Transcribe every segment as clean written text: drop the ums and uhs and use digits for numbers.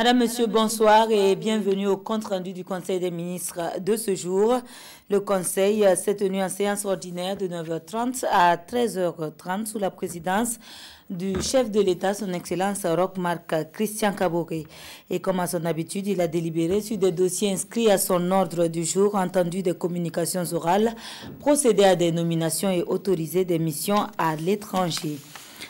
Madame, Monsieur, bonsoir et bienvenue au compte-rendu du Conseil des ministres de ce jour. Le Conseil s'est tenu en séance ordinaire de 9h30 à 13h30 sous la présidence du chef de l'État, son Excellence Roch-Marc Christian Kaboré. Et comme à son habitude, il a délibéré sur des dossiers inscrits à son ordre du jour, entendu des communications orales, procédé à des nominations et autorisé des missions à l'étranger.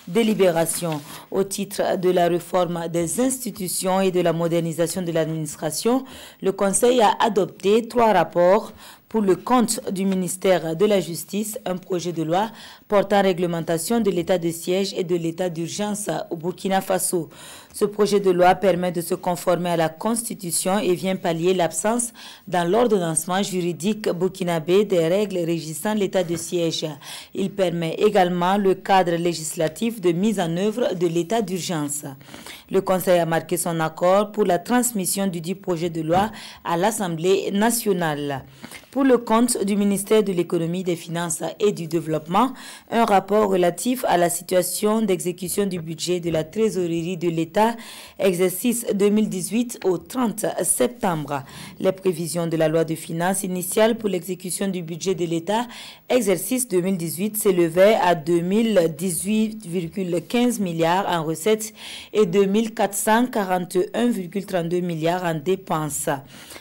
Délibération au titre de la réforme des institutions et de la modernisation de l'administration, le Conseil a adopté 3 rapports pour le compte du ministère de la Justice, un projet de loi portant réglementation de l'état de siège et de l'état d'urgence au Burkina Faso. Ce projet de loi permet de se conformer à la Constitution et vient pallier l'absence dans l'ordonnancement juridique burkinabé des règles régissant l'état de siège. Il permet également le cadre législatif de mise en œuvre de l'état d'urgence. Le Conseil a marqué son accord pour la transmission du dit projet de loi à l'Assemblée nationale. Pour le compte du ministère de l'Économie, des Finances et du Développement, un rapport relatif à la situation d'exécution du budget de la trésorerie de l'État, exercice 2018 au 30 septembre. Les prévisions de la loi de finances initiale pour l'exécution du budget de l'État, exercice 2018, s'élevaient à 2018,15 milliards en recettes et 2441,32 milliards en dépenses.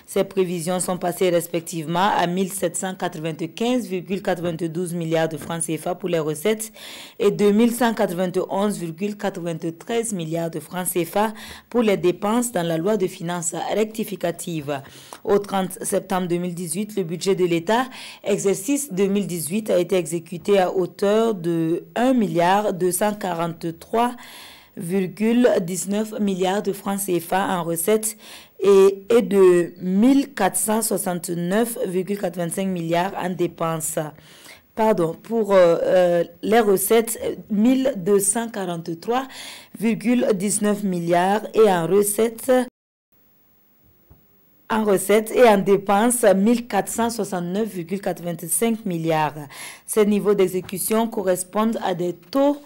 Ces prévisions sont passées respectivement à 1795,92 milliards de francs CFA pour les recettes et 2191,93 milliards de francs CFA pour les dépenses dans la loi de finances rectificative. Au 30 septembre 2018, le budget de l'État, exercice 2018, a été exécuté à hauteur de 1,243,19 milliards de francs CFA en recettes et de 1469,85 milliards en dépenses. Pardon, pour les recettes, 1243,19 milliards et en recettes et en dépenses 1469,85 milliards. Ces niveaux d'exécution correspondent à des taux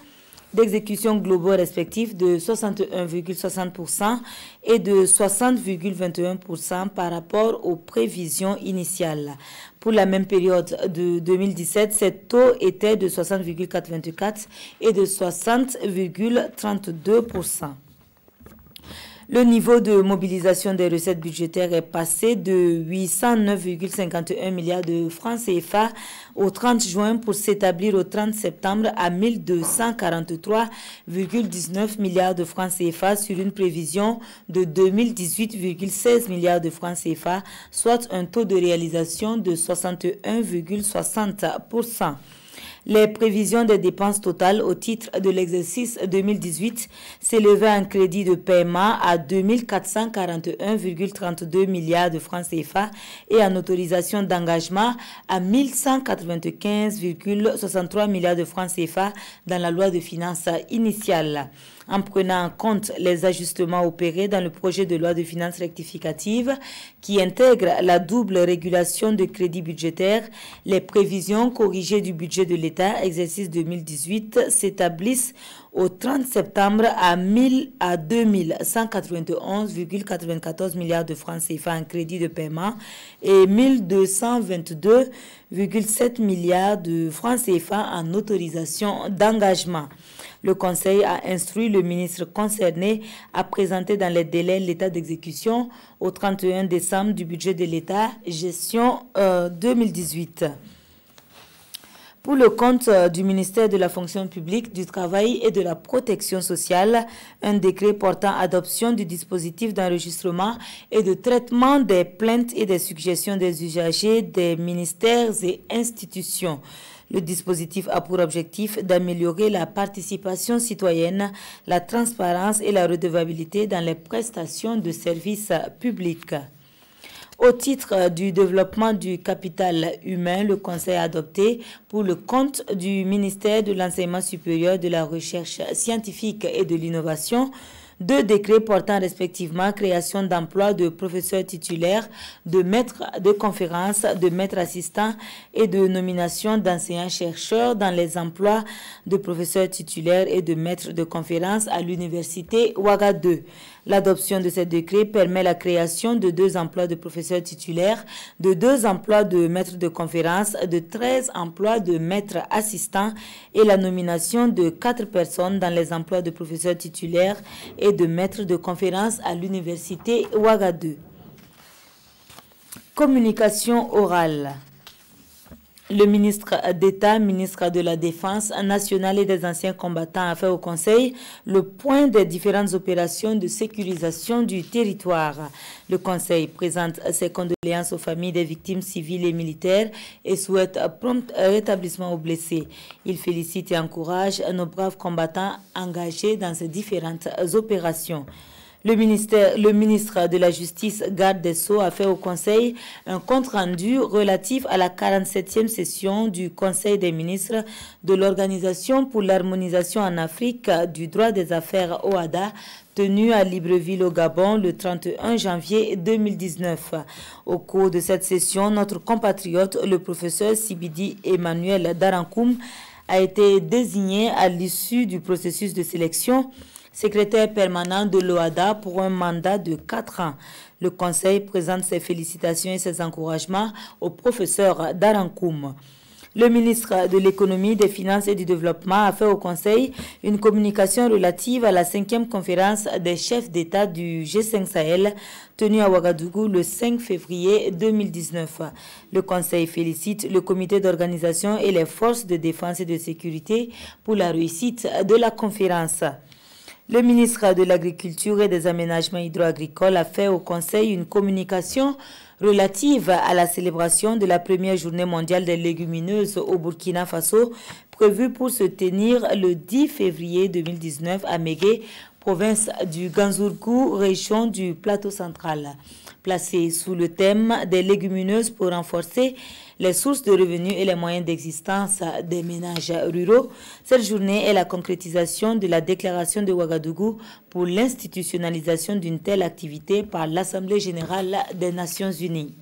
d'exécution globaux respectifs de 61,60% et de 60,21% par rapport aux prévisions initiales. Pour la même période de 2017, ces taux étaient de 60,84% et de 60,32%. Le niveau de mobilisation des recettes budgétaires est passé de 809,51 milliards de francs CFA au 30 juin pour s'établir au 30 septembre à 1243,19 milliards de francs CFA sur une prévision de 2018,16 milliards de francs CFA, soit un taux de réalisation de 61,60%. Les prévisions des dépenses totales au titre de l'exercice 2018 s'élevaient en crédit de paiement à 2441,32 milliards de francs CFA et en autorisation d'engagement à 1195,63 milliards de francs CFA dans la loi de finances initiale. En prenant en compte les ajustements opérés dans le projet de loi de finances rectificative qui intègre la double régulation de crédits budgétaires, les prévisions corrigées du budget de l'État, exercice 2018, s'établissent au 30 septembre à 2191,94 milliards de francs CFA en crédit de paiement et 1222,7 milliards de francs CFA en autorisation d'engagement. Le Conseil a instruit le ministre concerné à présenter dans les délais l'état d'exécution au 31 décembre du budget de l'État, gestion 2018. Pour le compte du ministère de la fonction publique, du travail et de la protection sociale, un décret portant adoption du dispositif d'enregistrement et de traitement des plaintes et des suggestions des usagers des ministères et institutions. Le dispositif a pour objectif d'améliorer la participation citoyenne, la transparence et la redevabilité dans les prestations de services publics. Au titre du développement du capital humain, le Conseil a adopté pour le compte du ministère de l'Enseignement supérieur, de la Recherche scientifique et de l'Innovation 2 décrets portant respectivement création d'emplois de professeurs titulaires, de maîtres de conférences, de maîtres assistants et de nomination d'enseignants-chercheurs dans les emplois de professeurs titulaires et de maîtres de conférences à l'université Ouaga 2. L'adoption de ces décrets permet la création de 2 emplois de professeurs titulaires, de 2 emplois de maîtres de conférences, de 13 emplois de maîtres assistants et la nomination de 4 personnes dans les emplois de professeurs titulaires et de maîtres de conférences à l'université Ouaga 2. Communication orale. Le ministre d'État, ministre de la Défense nationale et des anciens combattants a fait au Conseil le point des différentes opérations de sécurisation du territoire. Le Conseil présente ses condoléances aux familles des victimes civiles et militaires et souhaite prompt rétablissement aux blessés. Il félicite et encourage nos braves combattants engagés dans ces différentes opérations. Le ministre de la Justice, garde des Sceaux, a fait au Conseil un compte-rendu relatif à la 47e session du Conseil des ministres de l'Organisation pour l'harmonisation en Afrique du droit des affaires OHADA, tenue à Libreville au Gabon le 31 janvier 2019. Au cours de cette session, notre compatriote, le professeur Sibidi Emmanuel Darankoum, a été désigné à l'issue du processus de sélection secrétaire permanent de l'OHADA pour un mandat de 4 ans. Le Conseil présente ses félicitations et ses encouragements au professeur Darankoum. Le ministre de l'Économie, des Finances et du Développement a fait au Conseil une communication relative à la 5e conférence des chefs d'État du G5 Sahel tenue à Ouagadougou le 5 février 2019. Le Conseil félicite le comité d'organisation et les forces de défense et de sécurité pour la réussite de la conférence. Le ministre de l'Agriculture et des Aménagements hydro-agricoles a fait au Conseil une communication relative à la célébration de la première journée mondiale des légumineuses au Burkina Faso, prévue pour se tenir le 10 février 2019 à Mégué, province du Ganzourgou, région du Plateau central. Placée sous le thème des légumineuses pour renforcer les sources de revenus et les moyens d'existence des ménages ruraux, cette journée est la concrétisation de la déclaration de Ouagadougou pour l'institutionnalisation d'une telle activité par l'Assemblée générale des Nations unies.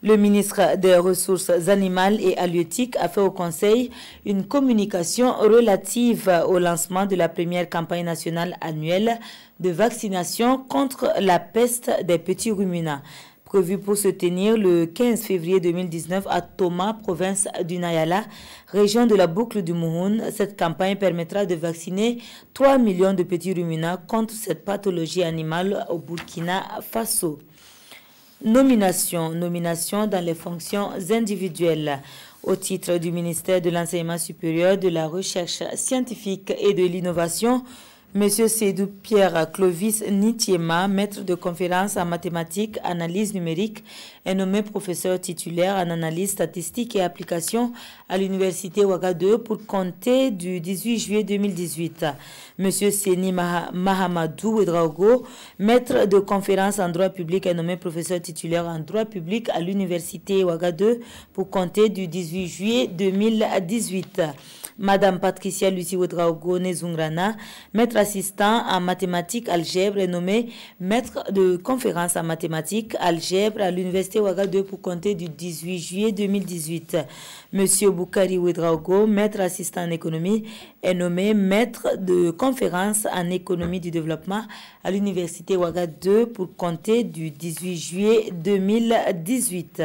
Le ministre des Ressources animales et halieutiques a fait au Conseil une communication relative au lancement de la première campagne nationale annuelle de vaccination contre la peste des petits ruminants, prévue pour se tenir le 15 février 2019 à Toma, province du Nayala, région de la boucle du Mouhoun. Cette campagne permettra de vacciner 3 millions de petits ruminants contre cette pathologie animale au Burkina Faso. Nomination dans les fonctions individuelles. Au titre du ministère de l'Enseignement supérieur, de la Recherche scientifique et de l'Innovation, M. Sédou Pierre Clovis Nitiema, maître de conférence en mathématiques, analyse numérique, est nommé professeur titulaire en analyse statistique et application à l'université Ouaga 2 pour compter du 18 juillet 2018. M. Séni Mahamadou Ouedraogo, maître de conférence en droit public, est nommé professeur titulaire en droit public à l'université Ouaga 2 pour compter du 18 juillet 2018. Madame Patricia Lucie Ouedraogo Nezungrana, maître assistant en mathématiques algèbre, est nommée maître de conférence en mathématiques algèbre à l'université Ouaga 2 pour compter du 18 juillet 2018. Monsieur Boukari Ouedraogo, maître assistant en économie, est nommé maître de conférence en économie du développement à l'université Ouaga 2 pour compter du 18 juillet 2018.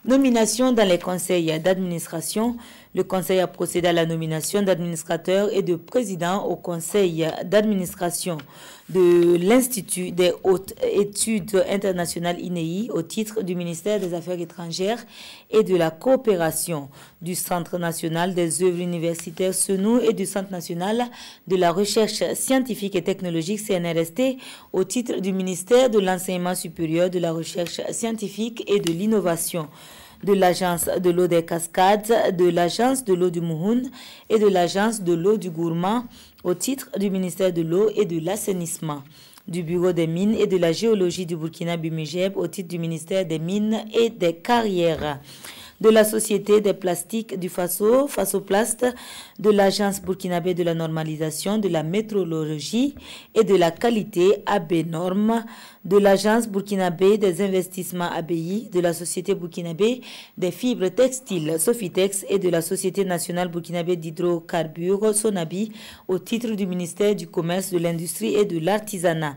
Nomination dans les conseils d'administration. Le Conseil a procédé à la nomination d'administrateurs et de présidents au Conseil d'administration de l'Institut des hautes études internationales INEI au titre du ministère des Affaires étrangères et de la coopération, du Centre national des œuvres universitaires SENU et du Centre national de la recherche scientifique et technologique CNRST au titre du ministère de l'Enseignement supérieur, de la recherche scientifique et de l'innovation, de l'Agence de l'eau des Cascades, de l'Agence de l'eau du Mouhoun et de l'Agence de l'eau du Gourmand au titre du ministère de l'eau et de l'assainissement, du Bureau des mines et de la géologie du Burkina Bumigeb au titre du ministère des mines et des carrières. de la Société des plastiques du Faso, Fasoplast, de l'Agence burkinabé de la normalisation, de la métrologie et de la qualité AB Normes, de l'Agence burkinabé des investissements ABI, de la Société burkinabé des fibres textiles Sofitex et de la Société nationale burkinabé d'hydrocarbures Sonabi au titre du ministère du Commerce, de l'Industrie et de l'Artisanat,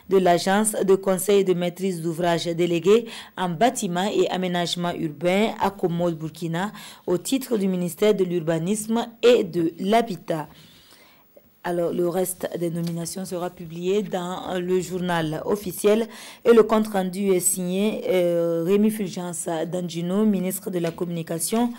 de l'Agence de conseil et de maîtrise d'ouvrage déléguée en bâtiment et aménagement urbain Accommode Burkina au titre du ministère de l'Urbanisme et de l'Habitat. Alors, le reste des nominations sera publié dans le journal officiel et le compte-rendu est signé Rémi Fulgence Danjino, ministre de la Communication